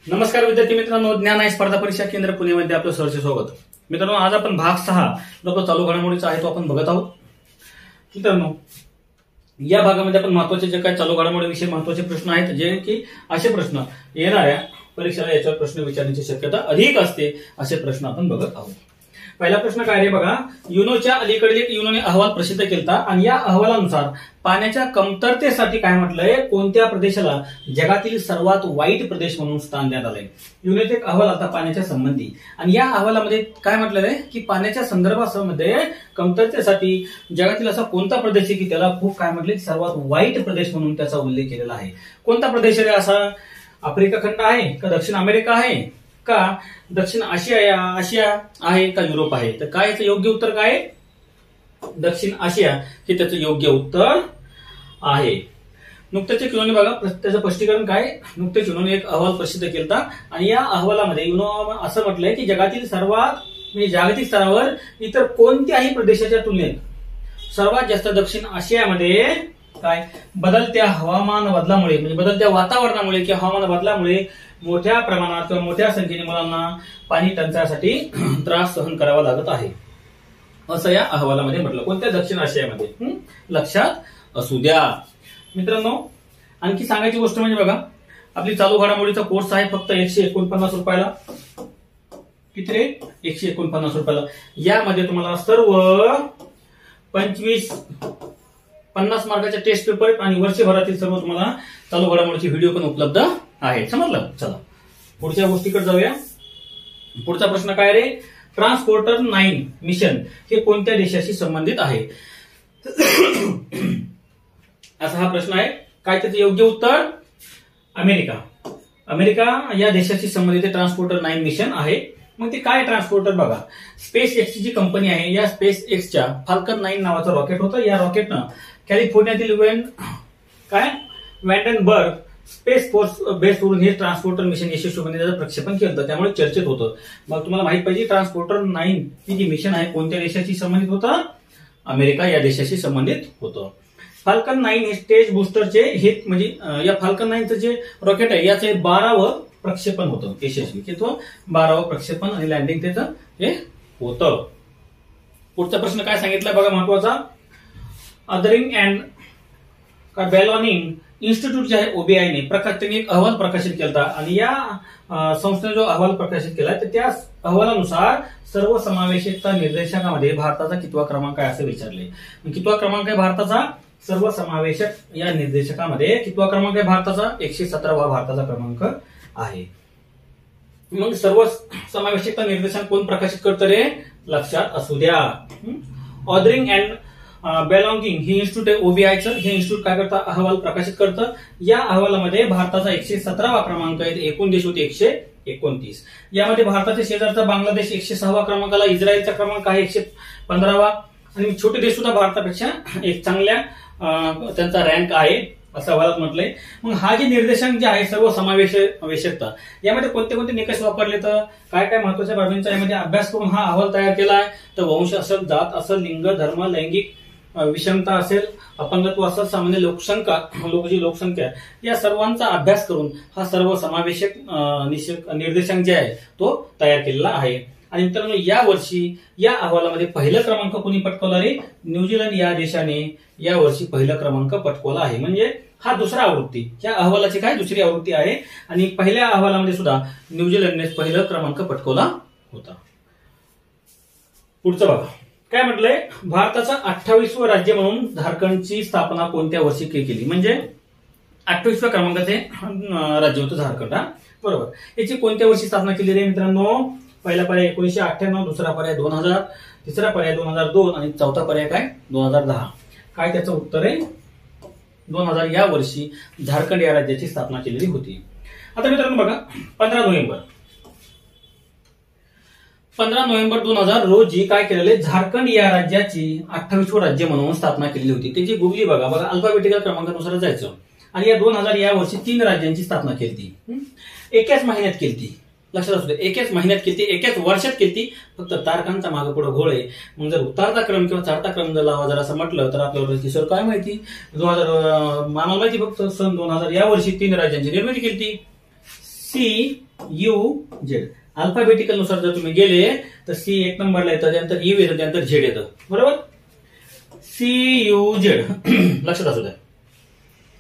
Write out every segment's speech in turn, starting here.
नमस्कार विद्यार्थी मित्रांनो, ज्ञान आहे स्पर्धा परीक्षा केंद्र पुणेमध्ये आपलं सहर्ष स्वागत. मित्रांनो, आज आपण भाग 6 जो आपला चालू घडामोडीचा आहे तो आपण बघत आहोत. मित्रांनो, या भागामध्ये आपण महत्वाचे जे काही चालू घडामोडीविषयी महत्वाचे प्रश्न आहेत, जे की असे प्रश्न येणाऱ्या परीक्षेला याच्यावर प्रश्न विचारण्याची शक्यता अधिक असते, असे प्रश्न आपण बघत आहोत. पहिला प्रश्न काय आहे बघा. युनोच्या अलीकडील एक युनोने अहवाल प्रसिद्ध केला आणि या अहवालानुसार पाण्याच्या कमतरतेसाठी काय म्हटलंय, कोणत्या प्रदेशाला जगातील सर्वात वाईट प्रदेश म्हणून स्थान देण्यात आलंय. युनोचे एक अहवाल आता पाण्याच्या संबंधी, आणि या अहवालामध्ये काय म्हटलेलं आहे की पाण्याच्या संदर्भामध्ये कमतरतेसाठी जगातील असा कोणता प्रदेश आहे की त्याला खूप काय म्हटले, सर्वात वाईट प्रदेश म्हणून त्याचा उल्लेख केलेला आहे. कोणता प्रदेश आहे असा? आफ्रिका खंड आहे का, दक्षिण अमेरिका आहे का, दक्षिण आशिया आहे का, युरोप आहे? तर काय याचं योग्य उत्तर काय? दक्षिण आशिया हे त्याचं योग्य उत्तर आहे. नुकतेच युनोने बघा त्याचं स्पष्टीकरण काय. नुकतेच युनोने एक अहवाल प्रसिद्ध केला आणि या अहवालामध्ये युनो असं म्हटलंय की जगातील सर्वात म्हणजे जागतिक स्तरावर इतर कोणत्याही प्रदेशाच्या तुलनेत सर्वात जास्त दक्षिण आशियामध्ये काय बदलत्या हवामान बदलामुळे म्हणजे बदलत्या वातावरणामुळे किंवा हवामान बदलामुळे मोठ्या प्रमाणात किंवा मोठ्या संख्येने मुलांना पाणी टंचाईसाठी त्रास सहन करावा लागत आहे, असं या अहवालामध्ये म्हटलं. कोणत्या? दक्षिण आशियामध्ये. लक्षात असू द्या. मित्रांनो, आणखी सांगायची गोष्ट म्हणजे बघा, आपली चालू घडामोडीचा कोर्स आहे फक्त 149 रुपयाला. किती रे? 149 रुपयाला. यामध्ये तुम्हाला सर्व 50 मार्काच्या टेस्ट पेपर आणि वर्षभरातील सर्व तुम्हाला चालू घडामोडीचे व्हिडिओ पण उपलब्ध आहेत. समजलं? चला पुढच्या गोष्टीकडे जाऊया. पुढचा प्रश्न काय रे. ट्रान्सपोर्टर 9 मिशन हे कोणत्या देशाशी संबंधित आहे? असा हा प्रश्न आहे. काय त्याचं योग्य उत्तर? अमेरिका. अमेरिका या देशाशी संबंधित ट्रान्सपोर्टर 9 मिशन आहे. मग ते काय ट्रान्सपोर्टर बघा. स्पेस एक्सची जी कंपनी आहे, या स्पेस एक्सच्या फाल्कन 9 नावाचं रॉकेट होतं. या रॉकेटनं कॅलिफोर्नियातील वॅन्डनबर्ग स्पेस फोर्स बेसवरून हे ट्रान्सपोर्टर मिशन यशस्वीपणे त्याचं प्रक्षेपण केलं, त्यामुळे चर्चेत होतं. मग तुम्हाला माहित पाहिजे ट्रान्सपोर्टर 9 ही जी मिशन आहे कोणत्या देशाशी संबंधित होतं? अमेरिका या देशाशी संबंधित होतं. फाल्कन 9 हे स्टेज बुस्टरचे हे म्हणजे या फाल्कन 9चं जे रॉकेट आहे याचे 12वं प्रक्षेपण होतं यशस्वी, की तो 12वं प्रक्षेपण आणि लँडिंग त्याचं हे होतं. पुढचा प्रश्न काय सांगितला बघा महत्वाचा. अदरिंग अँड बॅलॉनिंग इन्स्टिट्यूट जे आहे ओबीआयने त्यांनी एक अहवाल प्रकाशित केला आणि या संस्थेने जो अहवाल प्रकाशित केला तर त्या अहवालानुसार सर्वसमावेशकता निर्देशकामध्ये भारताचा कितवा क्रमांक आहे असे विचारले. कितवा क्रमांक आहे भारताचा? सर्वसमावेशक या निर्देशकामध्ये कितवा क्रमांक आहे भारताचा? 117वा भारताचा क्रमांक आहे. मग सर्वसमावेशकता निर्देशांक कोण प्रकाशित करतं रे? लक्षात असू द्या. ऑदरिंग अँड बेलॉंगिंग ही इन्स्टिट्यूट आहे ओबीआयचं. हे इन्स्टिट्यूट काय करतं? अहवाल प्रकाशित करतं. या अहवालामध्ये भारताचा 117वा क्रमांक आहे. एकूण देश होते 129. यामध्ये भारताच्या शेजारचा बांगलादेश 106वा क्रमांकाला, इस्रायलचा क्रमांक आहे 115वा, आणि छोटे देश सुद्धा भारतापेक्षा एक चांगल्या त्यांचा रँक आहे असं अहवालात म्हटलंय. मग हा जे निर्देशांक जे आहे सर्व समावेशकता यामध्ये कोणते कोणते निकष वापरले, तर काय काय महत्वाच्या बाबींचा यामध्ये अभ्यास करून हा अहवाल तयार केला आहे. तर वंश असेल, जात असेल, लिंग, धर्म, लैंगिक विषमता असेल, अपंगत्व असेल, सामान्य लोकसंख्या या सर्वांचा अभ्यास करून हा सर्व समावेशक निर्देशांक जे आहे तो तयार केलेला आहे. आणि मित्रांनो, या वर्षी या अहवालामध्ये पहिला क्रमांक कोणी पटकावला रे? न्यूझीलंड या देशाने या वर्षी पहिला क्रमांक पटकावला आहे. म्हणजे हा दुसरा आवृत्ती, या अहवालाची काय दुसरी आवृत्ती आहे आणि पहिल्या अहवालामध्ये सुद्धा न्यूझीलंडने पहिला क्रमांक पटकावला होता. पुढचं बघा काय म्हटलंय. भारताचं 28वं राज्य म्हणून झारखंडची स्थापना कोणत्या वर्षी केली? म्हणजे 28व्या क्रमांकाचे राज्य होतं झारखंड. बरोबर. याची कोणत्या वर्षी स्थापना केली रे मित्रांनो? पहिला पर्याय 1998, दुसरा पर्याय 2000, तिसरा पर्याय 2002 आणि चौथा पर्याय काय 2010. काय त्याचं उत्तर आहे? 2000 या वर्षी झारखंड या राज्याची स्थापना केलेली होती. आता मित्रांनो बघा 15 नोव्हेंबर 2000 रोजी काय केलेले, झारखंड या राज्याची 28वं राज्य म्हणून स्थापना केलेली होती. त्याची गुगली बघा अल्फाबेटिकल क्रमांकानुसार जायचं. आणि या 2000 या वर्षी 3 राज्यांची स्थापना केली. एकाच महिन्यात केली. लक्षात असू दे, एकाच महिन्यात केली, एकाच वर्षात केली. फक्त तारखांचा मागे पुढे घोळ आहे. मग जर उतारता क्रम किंवा चढता क्रम जर लावा जर असं म्हटलं तर आपल्याला किशोर काय माहिती 2000 आम्हाला माहिती फक्त सन 2000 या वर्षी 3 राज्यांची निर्मिती केली. CUZ. अल्फाबेटिकल नुसार जर तुम्ही गेले तर C एक नंबरला येतं, त्यानंतर U येतं, त्यानंतर Z येतं. बरोबर. CUZ लक्षात असू द्या.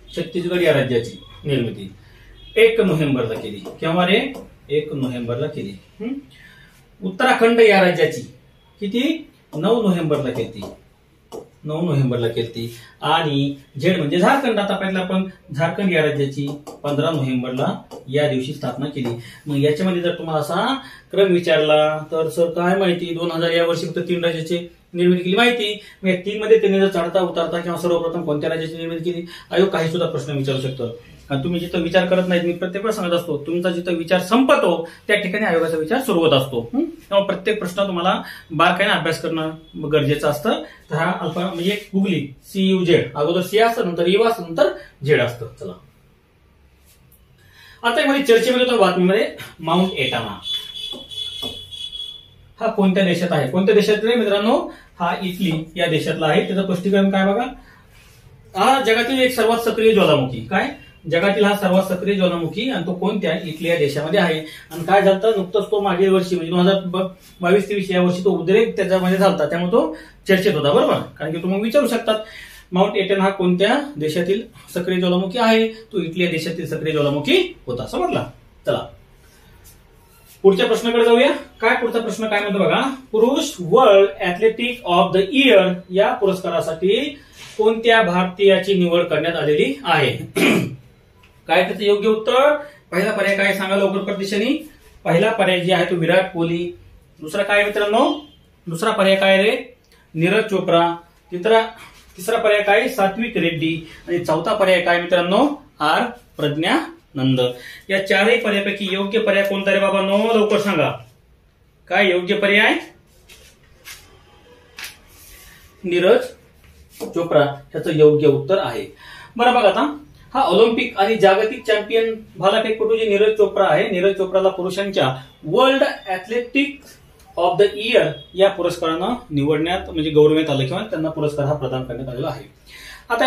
छत्तीसगड या राज्याची निर्मिती 1 नोव्हेंबरला केली. केव्हा रे? 1 नोव्हेंबरला केली. उत्तराखंड या राज्याची किती? 9 नोव्हेंबरला केली. 9 नोव्हेंबरला केली. आणि झेड म्हणजे झारखंड. आता पाहिलं आपण झारखंड या राज्याची 15 नोव्हेंबरला या दिवशी स्थापना केली. मग याच्यामध्ये जर तुम्हाला असा क्रम विचारला तर सर काय माहिती 2000 या वर्षी फक्त 3 राज्याची निर्मिती केली माहिती. मग या 3 मध्ये त्यांनी जर चढता उतरता किंवा सर्वप्रथम कोणत्या राज्याची निर्मिती केली आयोग काही सुद्धा प्रश्न विचारू शकतो. आणि तुम्ही जिथं विचार करत नाहीत, मी प्रत्येक वेळा सांगत असतो, तुमचा जिथं विचार संपतो त्या ठिकाणी आयोगाचा विचार सुरू होत असतो. तेव्हा प्रत्येक प्रश्न तुम्हाला बारकाईने अभ्यास करणं गरजेचं असतं. तर हा अल्फा म्हणजे गुगली CUZ, अगोदर C असतं, नंतर U असतं, नंतर Z असतं. चला आता मध्ये चर्चेमध्ये होता बातमीमध्ये माउंट एटाना हा कोणत्या देशात आहे? कोणत्या देशात नाही मित्रांनो? हा इटली या देशातला आहे. त्याचं स्पष्टीकरण काय बघा. हा जगातील एक सर्वात सक्रिय ज्वालामुखी. काय? जगातील हा सर्वात सक्रिय ज्वालामुखी आणि तो कोणत्या? इटली या देशामध्ये आहे. आणि काय झालं नुकतंच तो मागील वर्षी म्हणजे 2022-23 या वर्षी तो उद्रेक त्याच्यामध्ये झाला, त्यामुळे तो चर्चेत होता. बरोबर. कारण की तुम्ही विचारू शकतात माउंट एटन हा कोणत्या देशातील सक्रिय ज्वालामुखी आहे? तो इटली या देशातील सक्रिय ज्वालामुखी होता. समजला. चला पुढच्या प्रश्नाकडे जाऊया. काय पुढचा प्रश्न काय म्हणतो बघा. पुरुष world athletic of the year या पुरस्कारासाठी कोणत्या भारतीयाची निवड करण्यात आलेली आहे? काय त्याचं योग्य उत्तर? पहिला पर्याय काय सांगा लवकर प्रतिशनी. पहिला पर्याय जे आहे तो विराट कोहली. दुसरा काय मित्रांनो? दुसरा पर्याय काय रे? नीरज चोप्रा. तिसरा पर्याय काय? सात्विक रेड्डी. आणि चौथा पर्याय काय मित्रांनो? R प्रज्ञानंद. या चारही पर्यायापैकी योग्य पर्याय कोणता रे बाबा? नो लवकर सांगा. काय योग्य पर्याय? नीरज चोप्रा त्याचं योग्य उत्तर आहे. बरं बघा आता हा ऑलिम्पिक आणि जागतिक चॅम्पियन भालाफेकपटू जे नीरज चोप्रा आहे, नीरज चोप्राला पुरुषांच्या world athletic of the year या पुरस्कारानं निवडण्यात म्हणजे गौरवण्यात आलं किंवा त्यांना पुरस्कार हा प्रदान करण्यात आलेला आहे. आता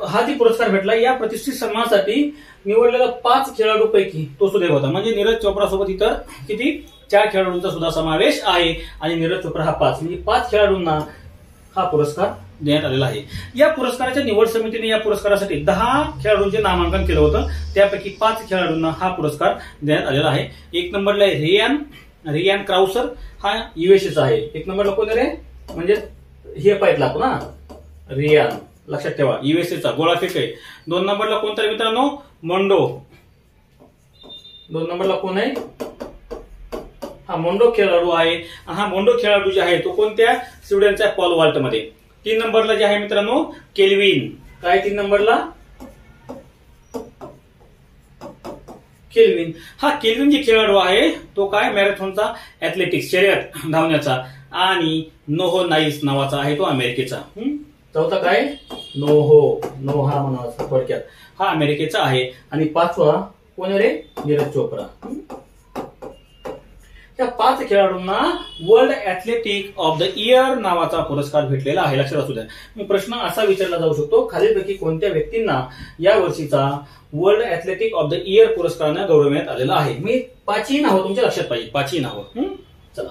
हा जी पुरस्कार भेटला या प्रतिष्ठित सन्मानासाठी निवडलेल्या 5 खेळाडूंपैकी तो सुद्धा होता. म्हणजे नीरज चोप्रा सोबत इतर किती 4 खेळाडूंचा सुद्धा समावेश आहे आणि नीरज चोप्रा हा 5 म्हणजे 5 खेळाडूंना हा पुरस्कार देण्यात आलेला आहे. या पुरस्काराच्या निवड समितीने या पुरस्कारासाठी 10 खेळाडूंचे नामांकन केलं होतं. त्यापैकी 5 खेळाडूंना हा पुरस्कार देण्यात आलेला आहे. 1 नंबरला रियान क्राउसर हा युएसएचा आहे. 1 नंबरला कोण रे? म्हणजे हे पाहिजे आपण ना रियान लक्षात ठेवा युएसएचा गोळाफेक आहे. 2 नंबरला कोणता मित्रांनो? मोंडो. 2 नंबरला कोण आहे? हा मोंडो खेळाडू आहे. हा मोंडो खेळाडू जे आहे तो कोणत्या? स्वीडनच्या पॉल वॉल्ट मध्ये. 3 नंबरला जे आहे मित्रांनो केल्विन. काय 3 नंबरला? केल्विन. हा केल्विन जे खेळाडू आहे तो काय मॅरेथॉनचा ऍथलेटिक्स शर्यत धावण्याचा आणि नोहो नाईस नावाचा आहे तो अमेरिकेचा. चौथा काय? नोहा म्हणा थोडक्यात हा अमेरिकेचा आहे. आणि 5वा कोण रे? नीरज चोप्रा. या 5 खेळाडूंना world athletic of the year नावाचा पुरस्कार भेटलेला आहे. लक्षात असू द्या. मग प्रश्न असा विचारला जाऊ शकतो खालीलपैकी कोणत्या व्यक्तींना या वर्षीचा world athletic of the year पुरस्काराने गौरवण्यात आलेला आहे? मी 5ही नावं तुमच्या लक्षात पाहिजे. 5ही नावं. चला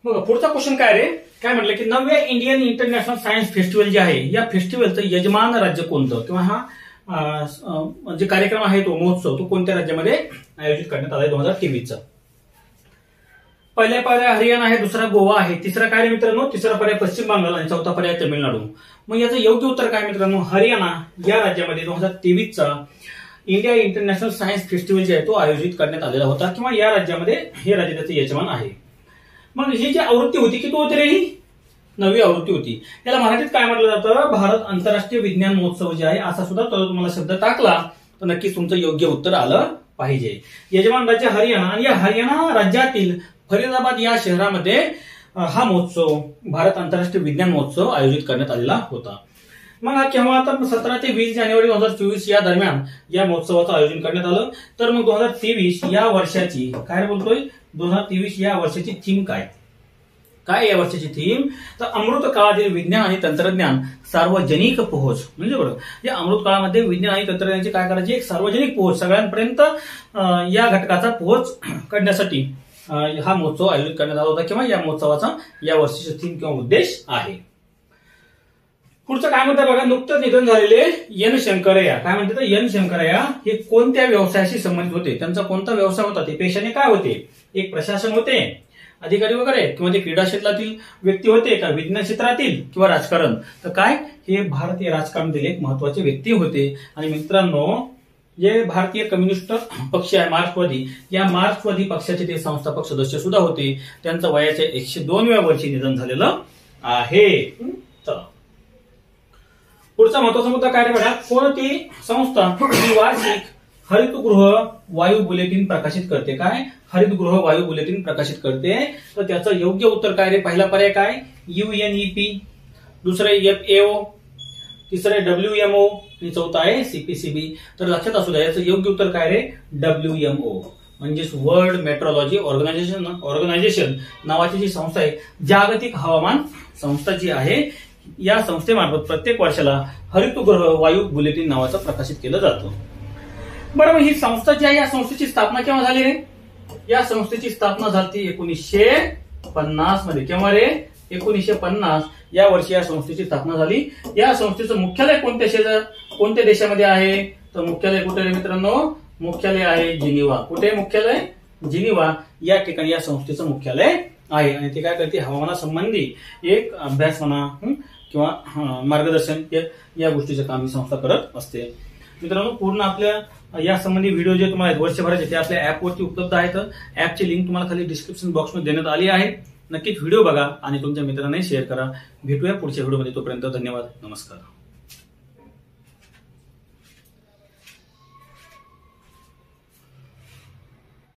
मग पुढचा क्वेश्चन काय रे? काय म्हटलं की 9व्या इंडियन इंटरनॅशनल सायन्स फेस्टिवल जे आहे या फेस्टिवलचं यजमान राज्य कोणतं किंवा हा जे कार्यक्रम आहे तो महोत्सव तो कोणत्या राज्यामध्ये आयोजित करण्यात आलाय 2023चा? पहिला पर्याय हरियाणा आहे. दुसरा गोवा आहे. तिसरा काय मित्रांनो? तिसरा पर्याय पश्चिम बंगाल आणि चौथा पर्याय तामिळनाडू. मग याचं योग्य उत्तर काय मित्रांनो? हरियाणा या राज्यामध्ये 2023चा इंडिया इंटरनॅशनल सायन्स फेस्टिवल जे आहे तो आयोजित करण्यात आलेला होता किंवा या राज्यामध्ये हे राज्य त्याचे यजमान आहे. मग ही जी आवृत्ती होती की तो होती रे ही 9वी आवृत्ती होती. याला मराठीत काय म्हटलं जातं? भारत आंतरराष्ट्रीय विज्ञान महोत्सव जे आहे असा सुद्धा तुम्हाला शब्द टाकला तर नक्कीच तुमचं योग्य उत्तर आलं पाहिजे. यजमान राज्य हरियाणा आणि या हरियाणा राज्यातील फरीदाबाद या शहरामध्ये हा महोत्सव भारत आंतरराष्ट्रीय विज्ञान महोत्सव आयोजित करण्यात आलेला होता. मग हा केव्हा? आता 17 ते 20 जानेवारी 2024 या दरम्यान या महोत्सवाचं आयोजन करण्यात आलं. तर मग 2023 या वर्षाची काय बोलतोय? 2023 या वर्षाची थीम काय? काय या वर्षाची थीम? तर अमृत काळातील विज्ञान आणि तंत्रज्ञान सार्वजनिक पोहोच. म्हणजे बरोबर, जे अमृत काळामध्ये विज्ञान आणि तंत्रज्ञानाची काय करायची, एक सार्वजनिक पोहोच, सगळ्यांपर्यंत या घटकाचा पोहोच करण्यासाठी हा महोत्सव आयोजित करण्यात आला होता, किंवा या महोत्सवाचा या वर्षीचा थीम किंवा उद्देश आहे. पुढचं काय म्हणतात बघा, नुकतंच निधन झालेले एन शंकरय्या. काय म्हणतात, एन शंकरय्या हे कोणत्या व्यवसायाशी संबंधित होते, त्यांचा कोणता व्यवसाय होता, ते पेशाने काय होते, एक प्रशासन होते, अधिकारी वगैरे, किंवा ते क्रीडा क्षेत्रातील व्यक्ती होते का, विज्ञान क्षेत्रातील, किंवा राजकारण? तर काय, हे भारतीय राजकारणातील एक महत्वाचे व्यक्ती होते. आणि मित्रांनो, जे भारतीय कम्युनिस्ट पक्ष आहे मार्क्सवादी, या मार्क्सवादी पक्षाचे ते संस्थापक सदस्य सुद्धा होते. त्यांचं वयाच्या 102व्या वर्षी निधन झालेलं आहे. पुढचा महत्वाचा मुद्दा काय रे बघा, कोणती संस्था वार्षिक हरितगृह वायू बुलेटिन प्रकाशित करते? काय, हरितगृह वायू बुलेटिन प्रकाशित करते? तर त्याचं योग्य उत्तर काय रे? पहिला पर्याय काय, UNEP, दुसरे FAO, तिसरे WMO, आणि चौथा आहे CPCB. तर लक्षात असू द्या, याचं योग्य उत्तर काय रे? WMO, म्हणजेच वर्ल्ड मेट्रोलॉजी ऑर्गनायझेशन नावाची जी संस्था आहे, जागतिक हवामान संस्था जी आहे, या संस्थेमार्फत प्रत्येक वर्षाला हरितगृह वायू बुलेटिन नावाचं प्रकाशित केलं जातं. बरं, ही संस्था जी आहे, या संस्थेची स्थापना केव्हा झाली रे? या संस्थेची स्थापना झाली 1950 मध्ये. केव्हा रे? 1950 या वर्षी या संस्थेची स्थापना झाली. या संस्थेचं मुख्यालय कोणत्या देशामध्ये आहे? तर मुख्यालय कुठे रे मित्रांनो? मुख्यालय आहे जिनिव्हा. कुठे मुख्यालय? जिनिव्हा या ठिकाणी या संस्थेचं मुख्यालय आहे. आणि ते काय करते, हवामानासंबंधी एक अभ्यास म्हणा किंवा मार्गदर्शन या गोष्टीचं काम ही संस्था करत असते. मित्रांनो, पूर्ण आपल्या या संबंधी व्हिडिओ जे तुम्हाला वर्षभराचे ते आपल्या ऍपवरती उपलब्ध आहेत. ऍपची लिंक तुम्हाला खाली डिस्क्रिप्शन बॉक्समध्ये देण्यात आली आहे. नक्कीच व्हिडिओ बघा आणि तुमच्या मित्रांनाही शेअर करा. भेटूया पुढच्या व्हिडिओमध्ये. तोपर्यंत धन्यवाद, नमस्कार.